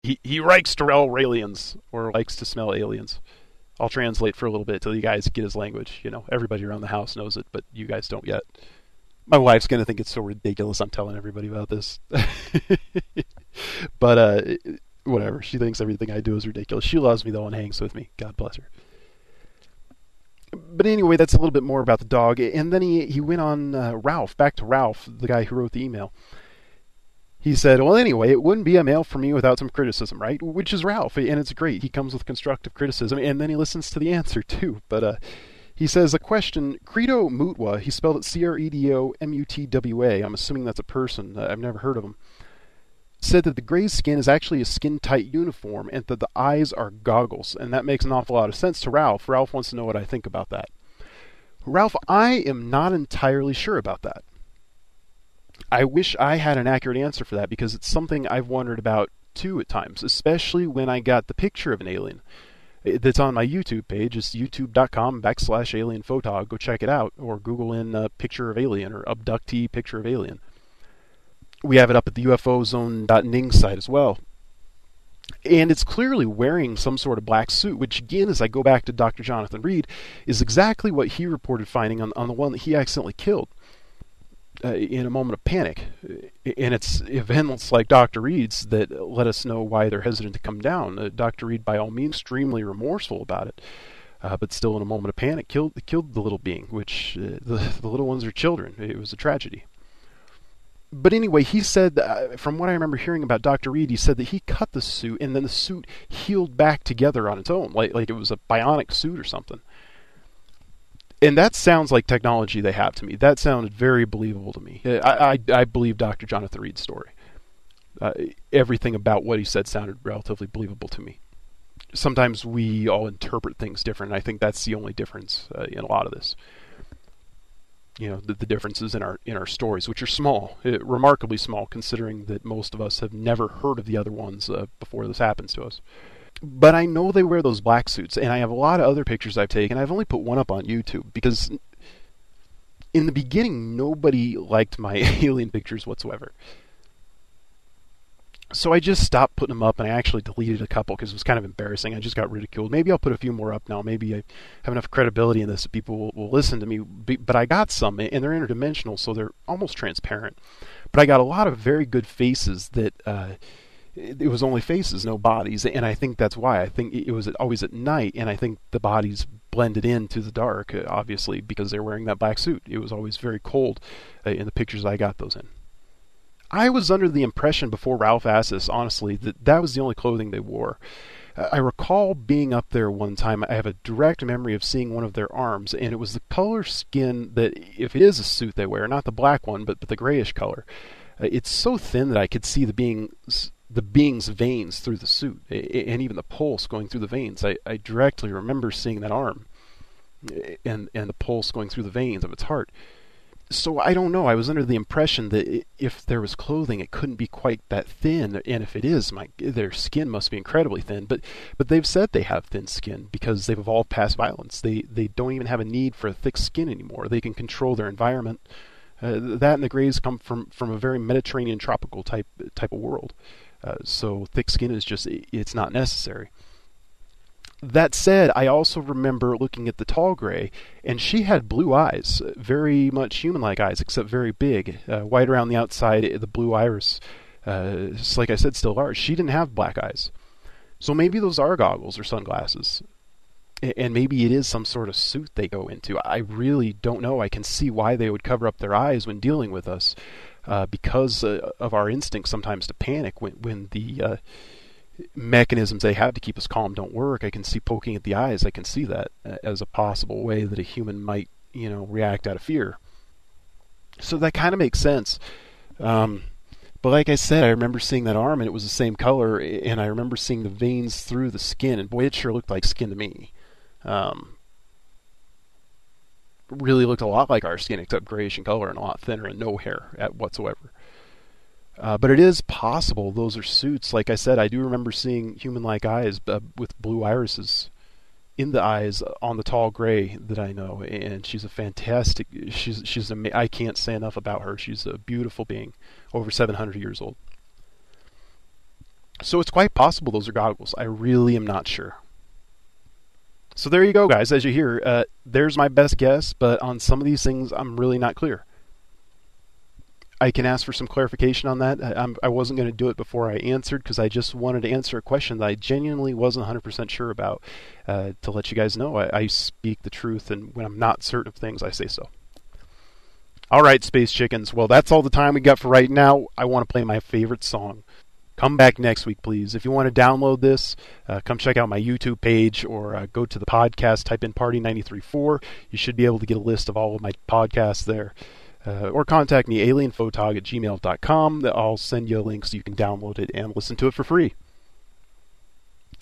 He likes to smell aliens, or likes to smell aliens. I'll translate for a little bit till you guys get his language. You know, everybody around the house knows it, but you guys don't yet. My wife's gonna think it's so ridiculous I'm telling everybody about this. But whatever. She thinks everything I do is ridiculous. She loves me though and hangs with me. God bless her. But anyway, that's a little bit more about the dog. And then he went on Ralph, back to Ralph, the guy who wrote the email. He said, well, anyway, it wouldn't be a mail from me without some criticism, right? Which is Ralph, and it's great. He comes with constructive criticism, and then he listens to the answer, too. But he says, a question, Credo Mutwa, he spelled it Credomutwa. I'm assuming that's a person. I've never heard of him. Said that the gray skin is actually a skin-tight uniform, and that the eyes are goggles. And that makes an awful lot of sense to Ralph. Ralph wants to know what I think about that. Ralph, I am not entirely sure about that. I wish I had an accurate answer for that, because it's something I've wondered about too at times, especially when I got the picture of an alien. That's on my YouTube page. It's youtube.com/AlienPhotog. Go check it out, or Google in picture of alien or abductee picture of alien. We have it up at the UFOzone.ning site as well. And it's clearly wearing some sort of black suit, which again, as I go back to Dr. Jonathan Reed, is exactly what he reported finding on the one that he accidentally killed. In a moment of panic. And it's events like Dr. Reed's that let us know why they're hesitant to come down. Dr. Reed, by all means, extremely remorseful about it, but still in a moment of panic, killed the little being, which the little ones are children. It was a tragedy. But anyway, he said, from what I remember hearing about Dr. Reed, he said that he cut the suit, and then the suit healed back together on its own, like it was a bionic suit or something. And that sounds like technology they have to me. That sounded very believable to me. I believe Dr. Jonathan Reed's story. Everything about what he said sounded relatively believable to me. Sometimes we all interpret things different, and I think that's the only difference in a lot of this. You know, the differences in our stories, which are small, remarkably small, considering that most of us have never heard of the other ones before this happens to us. But I know they wear those black suits, and I have a lot of other pictures I've taken. I've only put one up on YouTube, because in the beginning, nobody liked my alien pictures whatsoever. So I just stopped putting them up, and I actually deleted a couple, because it was kind of embarrassing. I just got ridiculed. Maybe I'll put a few more up now. Maybe I have enough credibility in this that people will listen to me. But I got some, and they're interdimensional, so they're almost transparent. But I got a lot of very good faces that... it was only faces, no bodies, and I think that's why. I think it was always at night, and I think the bodies blended into the dark, obviously, because they're wearing that black suit. It was always very cold in the pictures I got those in. I was under the impression before Ralph asked this, honestly, that was the only clothing they wore. I recall being up there one time. I have a direct memory of seeing one of their arms, and it was the color skin that, if it is a suit they wear, not the black one, but the grayish color, it's so thin that I could see the being's veins through the suit, and even the pulse going through the veins. I directly remember seeing that arm and the pulse going through the veins of its heart. So I don't know. I was under the impression that if there was clothing, it couldn't be quite that thin, and if it is, their skin must be incredibly thin. But they've said they have thin skin because they've evolved past violence. They don't even have a need for a thick skin anymore. They can control their environment. That and the Greys come from a very Mediterranean tropical type of world. So thick skin is it's not necessary. That said, I also remember looking at the tall gray, and she had blue eyes, very much human-like eyes, except very big, white around the outside, the blue iris, like I said, still large. She didn't have black eyes. So maybe those are goggles or sunglasses. And maybe it is some sort of suit they go into. I really don't know. I can see why they would cover up their eyes when dealing with us, because of our instinct sometimes to panic when the mechanisms they have to keep us calm don't work. I can see poking at the eyes. I can see that as a possible way that a human might, react out of fear. So that kind of makes sense. But like I said, I remember seeing that arm, and it was the same color, and I remember seeing the veins through the skin, and boy, it sure looked like skin to me. Really looked a lot like our skin, except grayish in color and a lot thinner and no hair whatsoever. But it is possible those are suits. Like I said, I do remember seeing human-like eyes with blue irises in the eyes on the tall gray that I know, and she's a fantastic. I can't say enough about her. She's a beautiful being, over 700 years old. So it's quite possible those are goggles. I really am not sure. So there you go, guys. As you hear, there's my best guess, but on some of these things, I'm really not clear. I can ask for some clarification on that. I wasn't going to do it before I answered because I just wanted to answer a question that I genuinely wasn't 100% sure about to let you guys know. I speak the truth, and when I'm not certain of things, I say so. All right, Space Chickens. Well, that's all the time we got for right now. I want to play my favorite song. Come back next week, please. If you want to download this, come check out my YouTube page or go to the podcast, type in Party 93.4. You should be able to get a list of all of my podcasts there. Or contact me, AlienPhotog@gmail.com. I'll send you a link so you can download it and listen to it for free.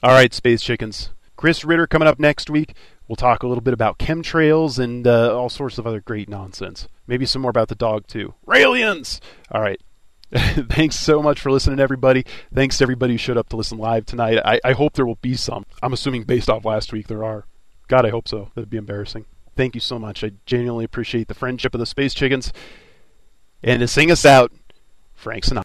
All right, Space Chickens. Chris Ritter coming up next week. We'll talk a little bit about chemtrails and all sorts of other great nonsense. Maybe some more about the dog, too. Raelians! All right. Thanks so much for listening, everybody. Thanks to everybody who showed up to listen live tonight. I hope there will be some. I'm assuming based off last week there are. God, I hope so. That'd be embarrassing. Thank you so much. I genuinely appreciate the friendship of the Space Chickens. And to sing us out, Frank Sinatra.